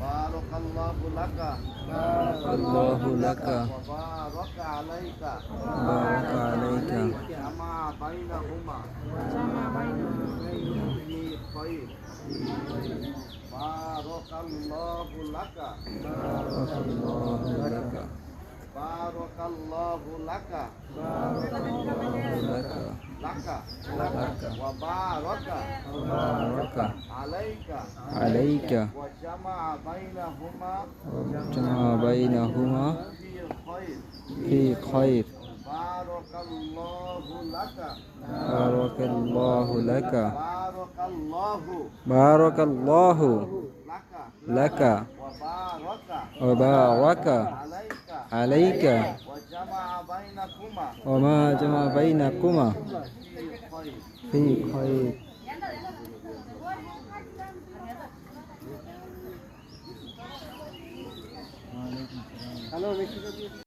বারাকাল্লাহু লাকা বারাকাল্লাহু লাকা ওয়া বারাকা আলাইকা বারাকা আলাইকা জামা বাইনাহুমা ফি খায়র বারাকাল্লাহু লাকা বারাকাল্লাহু লাকা বারাকাল্লাহু লাকা লাকা লাকা লাকা ওয়া বারাকা বারাকা আলাইকা আলাইকা ওয়া জামা বাইনাহুমা জামা বাইনাহুমা ফি খায়র ফি খায়র বারাকাল্লাহু লাকা বারাকাল্লাহু লাকা বারাকাল্লাহু বারাকাল্লাহু লাকা লাকা ওয়া বারাকা ওয়া বারাকা আলাইকা আলাইকা ওয়া জামা বাইনাকুমা ওয়া মা জামা বাইনাকুমা ফি খায়র ফি খায়র হ্যালো